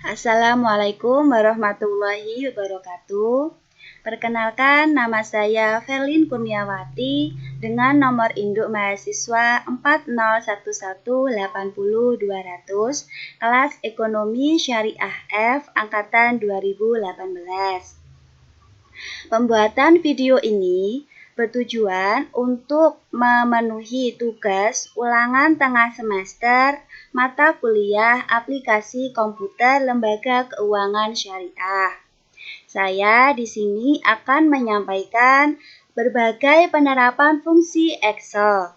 Assalamualaikum warahmatullahi wabarakatuh. Perkenalkan, nama saya Verlin Kurniawati dengan nomor induk mahasiswa 401180200, kelas Ekonomi Syariah F angkatan 2018. Pembuatan video ini bertujuan untuk memenuhi tugas ulangan tengah semester mata kuliah aplikasi komputer Lembaga Keuangan Syariah. Saya di sini akan menyampaikan berbagai penerapan fungsi Excel.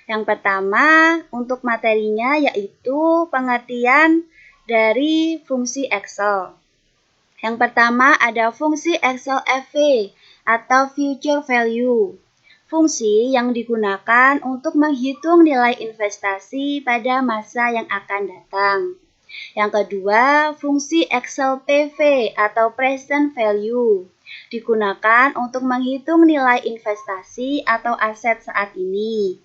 Yang pertama, untuk materinya yaitu pengertian dari fungsi Excel. Yang pertama ada fungsi Excel FV atau Future Value. Fungsi yang digunakan untuk menghitung nilai investasi pada masa yang akan datang. Yang kedua, fungsi Excel PV atau Present Value. Digunakan untuk menghitung nilai investasi atau aset saat ini.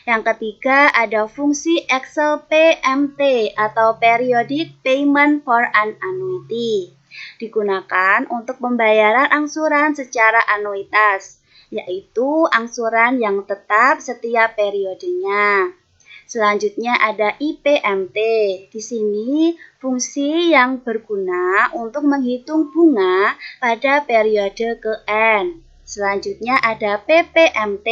Yang ketiga, ada fungsi Excel PMT atau Periodic Payment for an Annuity. Digunakan untuk pembayaran angsuran secara anuitas, yaitu angsuran yang tetap setiap periodenya. Selanjutnya ada IPMT. Di sini fungsi yang berguna untuk menghitung bunga pada periode ke-N. Selanjutnya ada PPMT,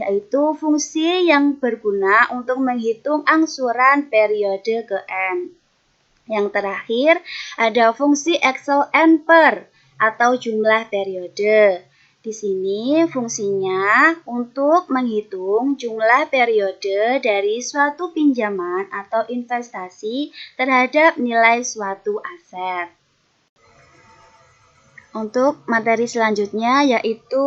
yaitu fungsi yang berguna untuk menghitung angsuran periode ke-N. Yang terakhir ada fungsi Excel N/Per atau jumlah periode. Di sini fungsinya untuk menghitung jumlah periode dari suatu pinjaman atau investasi terhadap nilai suatu aset. Untuk materi selanjutnya yaitu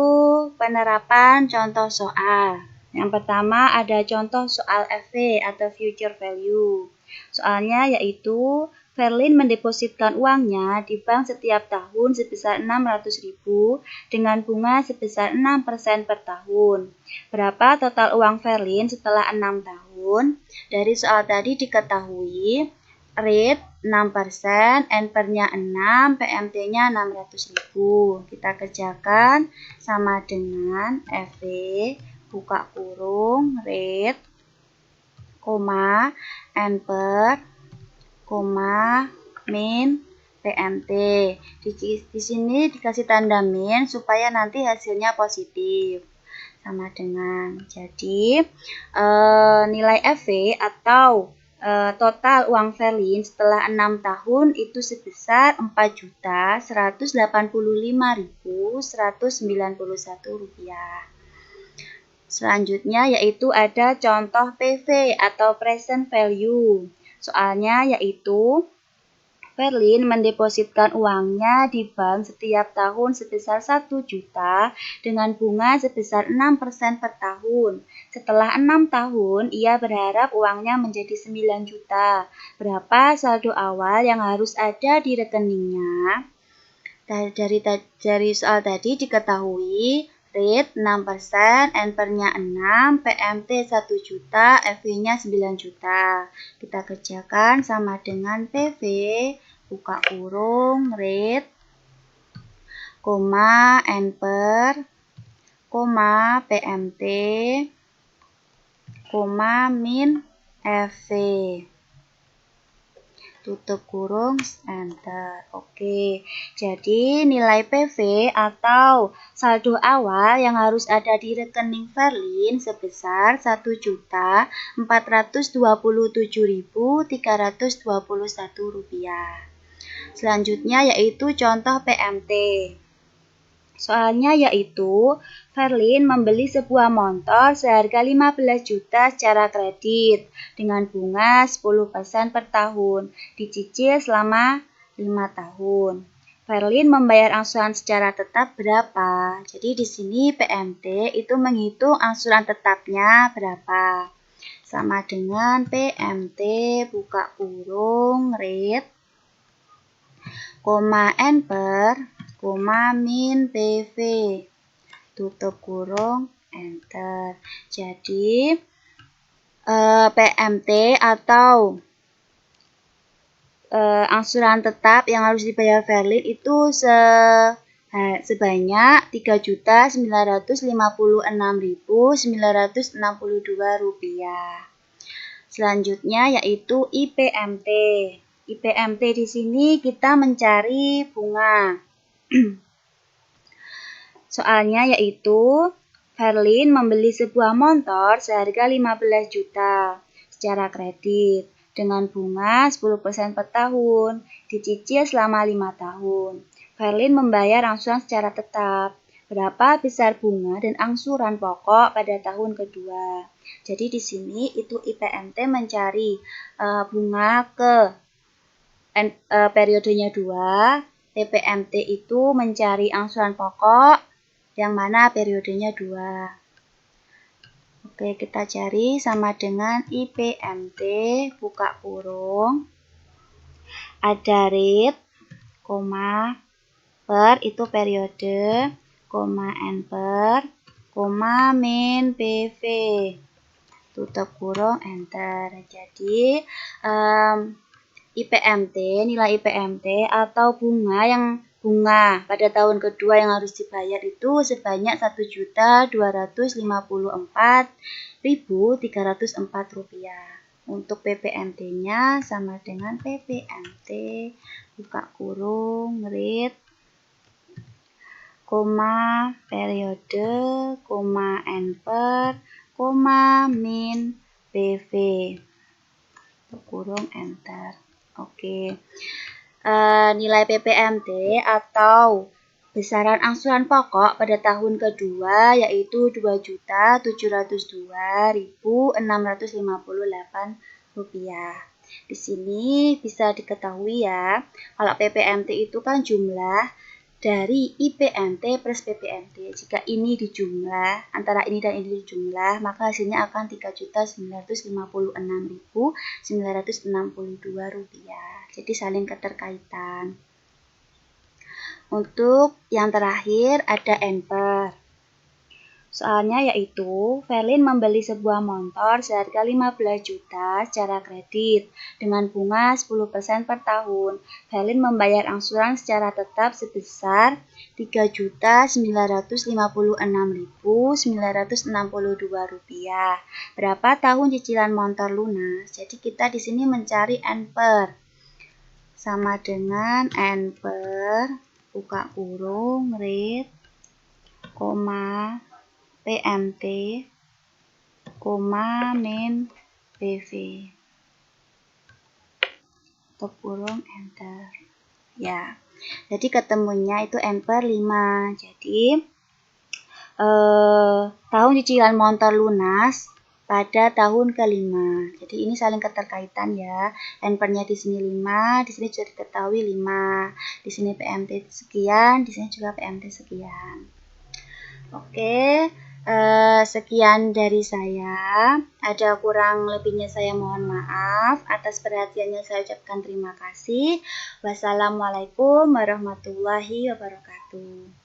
penerapan contoh soal. Yang pertama ada contoh soal FV atau Future Value. Soalnya yaitu Verlin mendepositkan uangnya di bank setiap tahun sebesar 600.000 dengan bunga sebesar 6% per tahun. Berapa total uang Verlin setelah 6 tahun? Dari soal tadi diketahui rate 6%, N/Per-nya 6, PMT-nya 600.000. Kita kerjakan sama dengan FV buka kurung rate, N/Per, min PMT. Di sini dikasih tanda min supaya nanti hasilnya positif. Sama dengan. Jadi nilai FV atau total uang Verlin setelah 6 tahun itu sebesar Rp4.185.191. Selanjutnya yaitu ada contoh PV atau Present Value. Soalnya yaitu Verlin mendepositkan uangnya di bank setiap tahun sebesar 1 juta dengan bunga sebesar 6% per tahun. Setelah 6 tahun, ia berharap uangnya menjadi 9 juta. Berapa saldo awal yang harus ada di rekeningnya? Dari soal tadi diketahui rate 6%, N/Per-nya 6, PMT 1 juta, FV-nya 9 juta. Kita kerjakan sama dengan PV, buka kurung, rate, N/Per, PMT, min FV. Tutup kurung, enter. Oke, jadi nilai PV atau saldo awal yang harus ada di rekening Verlin sebesar Rp1.427.321. Selanjutnya yaitu contoh PMT. Soalnya yaitu Verlin membeli sebuah motor seharga 15 juta secara kredit dengan bunga 10% per tahun, dicicil selama 5 tahun. Verlin membayar angsuran secara tetap berapa? Jadi di sini PMT itu menghitung angsuran tetapnya berapa. Sama dengan PMT buka kurung rate, N/Per, min PV, tutup kurung, enter. Jadi PMT atau angsuran tetap yang harus dibayar Verlin itu sebanyak Rp3.956.962. Selanjutnya yaitu IPMT. IPMT di sini kita mencari bunga. Soalnya yaitu Verlin membeli sebuah motor seharga 15 juta secara kredit dengan bunga 10% per tahun, dicicil selama 5 tahun. Verlin membayar angsuran secara tetap. Berapa besar bunga dan angsuran pokok pada tahun kedua. Jadi di sini itu IPMT mencari bunga ke periodenya 2, PPMT itu mencari angsuran pokok yang mana periodenya 2. Oke, kita cari sama dengan IPMT, buka kurung, ada rate, koma, per itu periode, koma N per, koma min PV, tutup kurung, enter. Jadi, IPMT, nilai IPMT atau bunga pada tahun kedua yang harus dibayar itu sebanyak Rp1.254.304. Untuk PPMT-nya sama dengan PPMT, buka kurung, rate, koma, periode, koma N per, koma min PV, tutup kurung, enter. Oke. Nilai PPMT atau besaran angsuran pokok pada tahun kedua yaitu Rp2.702.658. Di sini bisa diketahui ya, kalau PPMT itu kan jumlah dari IPMT plus PPMT. Jika ini dijumlah, antara ini dan ini dijumlah, maka hasilnya akan Rp3.956.962. Jadi saling keterkaitan. Untuk yang terakhir ada N per. Soalnya yaitu Verlin membeli sebuah motor seharga 15 juta secara kredit dengan bunga 10% per tahun. Verlin membayar angsuran secara tetap sebesar Rp3.956.962. Berapa tahun cicilan motor lunas? Jadi kita di sini mencari N per. Sama dengan N per, buka kurung, rate, koma, PMT, koma min PV, tutup kurung, enter. Ya, jadi ketemunya itu N per 5. Jadi tahun cicilan motor lunas pada tahun kelima. Jadi ini saling keterkaitan ya. N per-nya di sini 5, di sini juga diketahui 5. Di sini PMT sekian, di sini juga PMT sekian. Oke. Sekian dari saya. Ada kurang lebihnya saya mohon maaf. Atas perhatiannya saya ucapkan terima kasih. Wassalamualaikum warahmatullahi wabarakatuh.